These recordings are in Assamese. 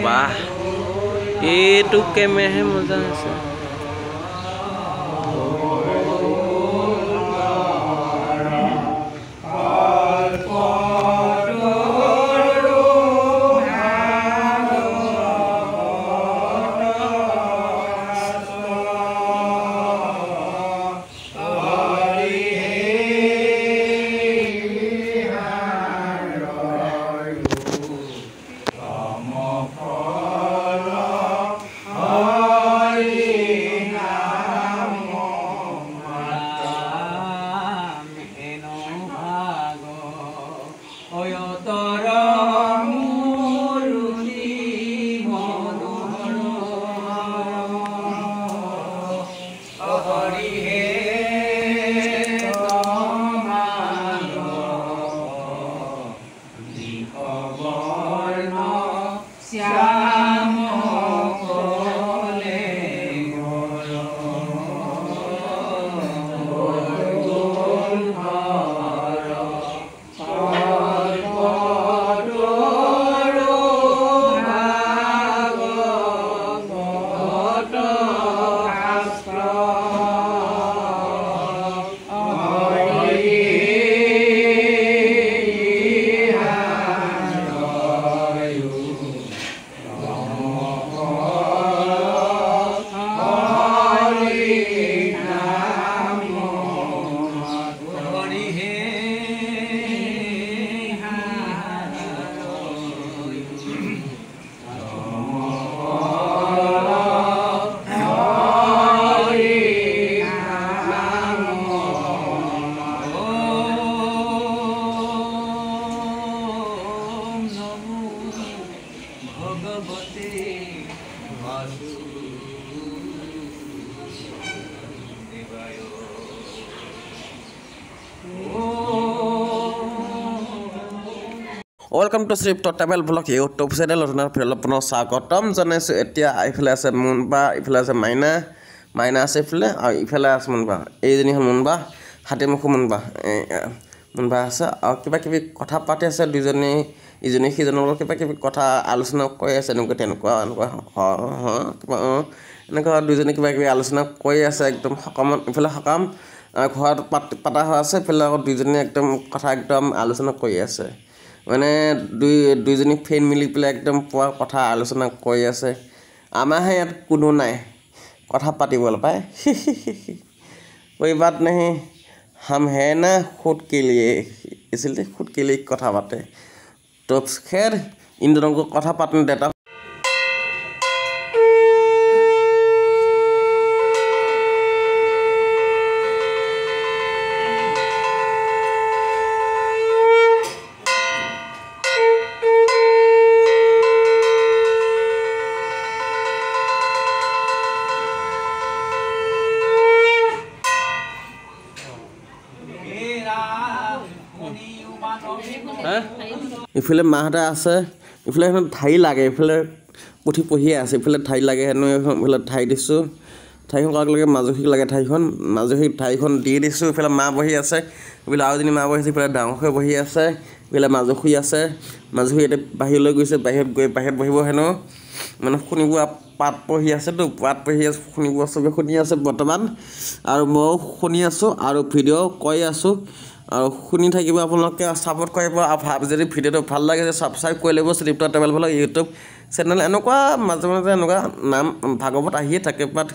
वाह এইটো কেমেহে মজা আছে Welcome to Swift Travel Vlog YouTube channel আপোনাৰ স্বাগতম জনাইছো এতিয়া ইফালে আছে মুনবা ইফালে আছে মাইনা আছে ইফালে আছে মুনবা এইজনী মুনবা হাতেমুখ মুনবা আছে আৰু কিবা কিবি কথা পাতি আছে দুজনী ইজনী সিজনৰ লগত কিবা কিবি কথা আলোচনা কৰি আছে এনেকুৱা দুজনী কিবা কিবি আলোচনা কৰি আছে একদম সকামত ইফালে সকাম ঘৰত পাতা হৈ আছে ইফালে দুজনী একদম কথা একদম আলোচনা কৰি আছে মানে দুইজনী ফ্ৰেণ্ড মিলি পেলাই একদম পোৱা কথা আলোচনা কৰি আছে আমাৰহে ইয়াত কোনো নাই কথা পাতিবলৈ পায় कोई बात नहीं हम है ना खुद के लिए इसलिए खुद के लिए কথা পাতে तो खैर इन दोनों को কথা पातने देता ইফালে মাহটা আছে ইফালে এখন ঠাই লাগে ইফালে পুঠি পঢ়িয়ে আছে ইফালে ঠাই লাগে হেনো ইফালে ঠাই দিছোঁ ঠাইখন কাক লাগে মাজুহিক লাগে ঠাইখন দি দিছোঁ ইফালে মা বহি আছে ইফালে আৰু এজনী মা বহি আছে ইফালে ডাঙৰকৈ বহি আছে ইফালে মাজুহি আছে মাজুহি এতিয়া বাহিৰলৈ গৈছে বাহিৰত বহিব হেনো মানে শুনিব পাত পঢ়ি আছেতো পাত পঢ়ি আছে শুনিব চবে শুনি আছে বৰ্তমান আৰু ময়ো শুনি আছোঁ আৰু ভিডিঅ' কৈ আছোঁ আৰু শুনি থাকিব আপোনালোকে সাপোৰ্ট কৰিব আৰু যদি ভিডিঅ'টো ভাল লাগে সাবস্ক্ৰাইব কৰি ল'ব শ্ৰীপ্ত ট্ৰেভেল ভ্লগ ইউটিউব চেনেল এনেকুৱা মাজে মাজে এনেকুৱা নাম ভাগৱত আহিয়ে থাকে বাট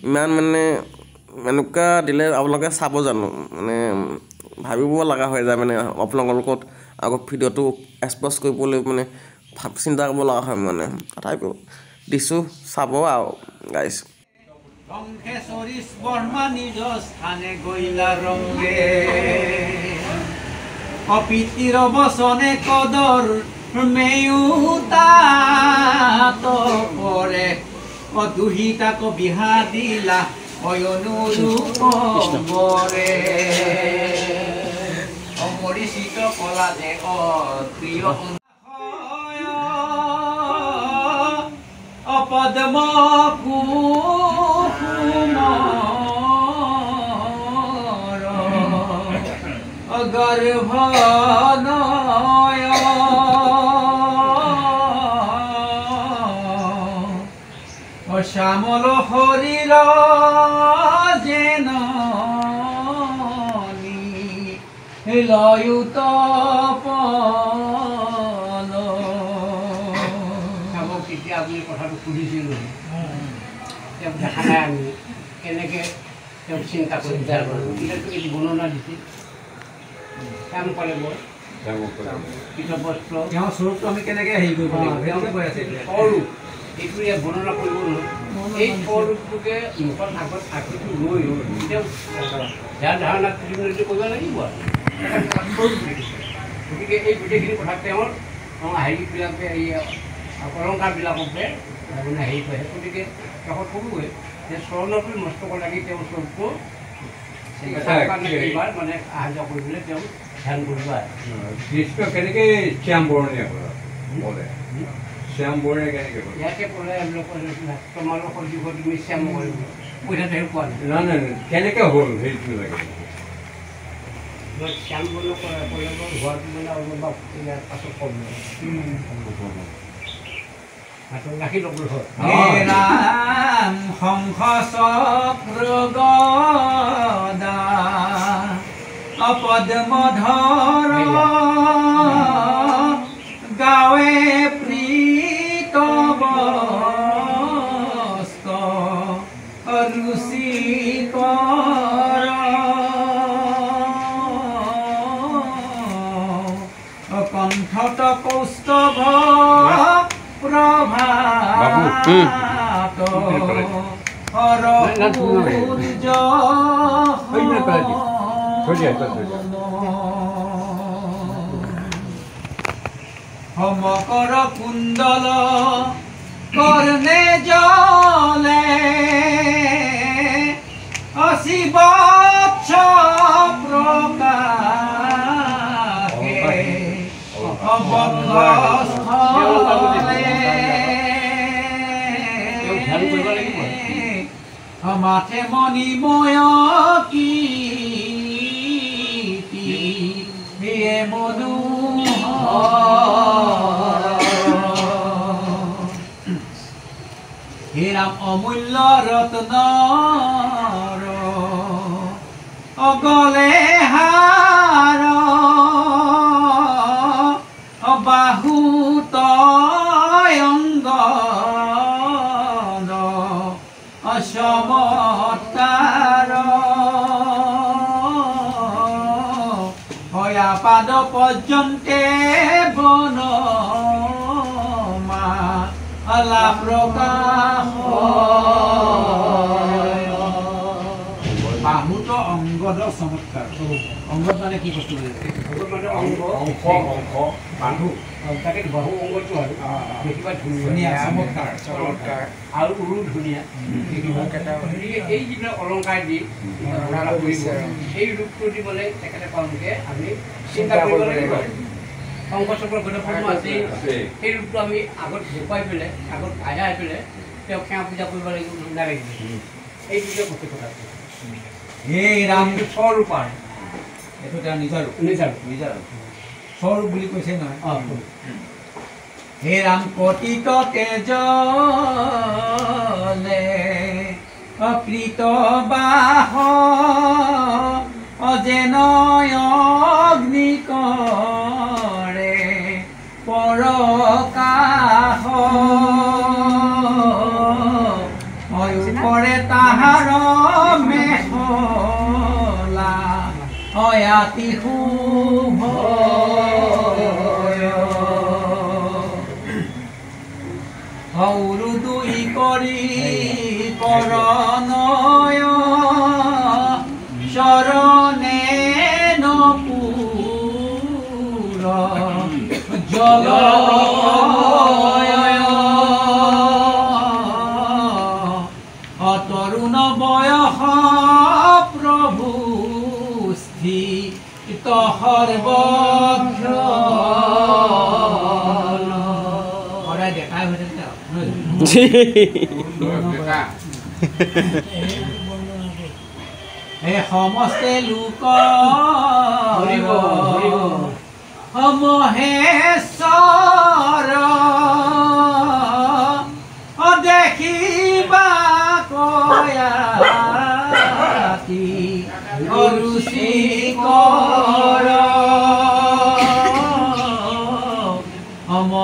ইমান মানে এনেকুৱা দিলে আপোনালোকে চাব জানো মানে ভাবিব লগা হৈ যায় মানে আপোনালোকৰ লগত আকৌ ভিডিঅ'টো এক্সপ'জ কৰিবলৈ মানে চিন্তা কৰিব লগা হয় মানে তথাপিও দিছোঁ চাব আৰু গাইছ রঙে সরিস বর্মা নিজ স্থানে গইলা রঙে অপিতির বসনে কদর মেয়ুতা তো পরে অদুহিতাক বিহা দিলা অয়নুরূপরে অমরিষিত কলা যে অপ্রিয় অপদ্ম গর্ভ নয় শ্যামল শৰীৰ যেন লয়ুত তেতিয়া আপুনি কথাটো সুধিছিলোঁ তেওঁক দেখা নাই আমি কেনেকৈ তেওঁক চিন্তা কৰি এতিয়াতো এটি বৰ্ণনা দিছে কাম কৰে বৰ বস্ত্ৰ তেওঁৰ স্বৰূপটো আমি কেনেকৈ হেৰি কৰিব সৰু এইটো ইয়াত বৰ্ণনা কৰিব নোৱাৰোঁ এই স্বৰূপটোকে মুখত আগত আকৃতি লৈ তেওঁ যাৰ ধাৰণা প্ৰতিনিধিত্ব কৰিব লাগিব গতিকে এই গোটেইখিনি কথা তেওঁৰ হেৰিবিলাকে এই অলংকাৰবিলাককে মানে হেৰি কৰে গতিকে শেষত ক'বগৈ যে স্বৰ্ণটো মস্তক লাগি তেওঁ স্বৰূপটো মানে অহা যোৱা কৰিবলৈ তেওঁ ধ্যান কৰিব কৃষ্ণ কেনেকৈ শ্যাম বৰণীয়া বলে শ্যাম বৰণীয়া কেনেকৈ ইয়াতে ক'লে তোমালোকৰ সজীৱ তুমি শ্যাম কৰিব পইচাটো হেৰি পোৱা নাই নাই কেনেকৈ হ'ল সেইটো লাগে শ্যাম বৰ্ণ ক'লে হোৱাটো মানে অলপ ইয়াৰ পাছত ক'ম ৰাখি ল'ব ৰাম শংখ চক্ৰ গদা পদ্মধৰ গাৱে প্ৰীত বস্ত ৰুচিকৰ কণ্ঠত কৌস্তভ প্ৰভাত সমকৰ কুণ্ডল কৰ্ণে জলে অশিবচ্ছ প্ৰকাশে মাথে মণিময় কীৰ্তি মনোহৰ হে ৰাম অমূল্য ৰত্নৰ অগলে হার বাহুত অঙ্গন অসমতার হয়া পাদ পর্যন্তে বন আলা প্রকাশ বাহুত অঙ্গদ চমৎকার অঙ্গদ মানে কি বস্তু অংশ অংশ বাহু তাকে বাহু অঙ্গটো আৰু দেখিবা ধুনীয়া চমৎকাৰ চমৎকাৰ আৰু উৰু ধুনীয়া এই যিবিলাক অলংকাৰ দি এই ৰূপটো দিবলৈ তেখেতে পাওঁতে আমি চিন্তা কৰিব লাগিব অংক চক্ৰ গণপৰ্ম আছে সেই ৰূপটো আমি আগত দেখুৱাই পেলাই আগত আহে পেলাই তেওঁক সেৱা পূজা কৰিব লাগিব নালাগিব এই দুটা বস্তু কথা এই ৰামটো স্বৰূপ আৰু এইটো তেওঁ নিজৰ নিজৰ নিজৰ স্বৰূপ বুলি কৈছে নহয় হে ৰাম পতিত তেজলে অকৃত বাহ অজেন অগ্নি কৰে পৰকাশ কৰে তাহাৰ মেখলা অয়াতি শুভ সৌৰু দুই কৰি কৰণয় চৰণে নপুৰ জল অতৰুণ বয়স প্ৰভু স্থিত সৰ্বক্ষ সদায় দেখাই হৈ থাকে হে সমস্তে লোক মহেশ্বৰ দেখিবা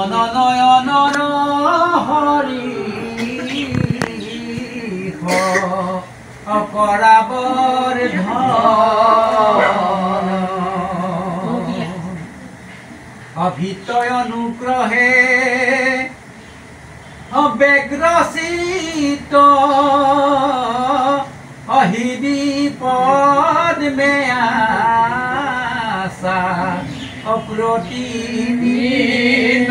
মননয়ন হৰি অকৰাবৰ ধন অভিতয় অনুগ্ৰহে ব্যগ্ৰচিত অহিবি পদ্মে আশা অপ্ৰতিদিন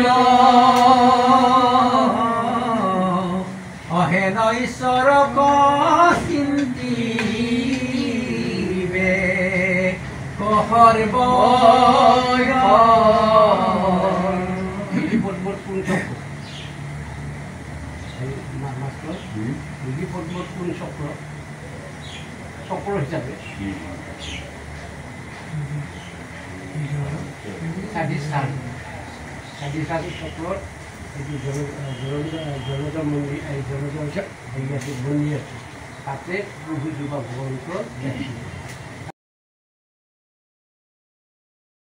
অহেন ঈশ্বৰক চিন্তিবে সৰ্বয় চক্ৰ হিচাপে স্বাধীন চক্ৰত এইটো জনতা মন্দিৰ এই জনতা মন্দিৰ আছে তাতে প্ৰভু যোগা ভগৱন্ত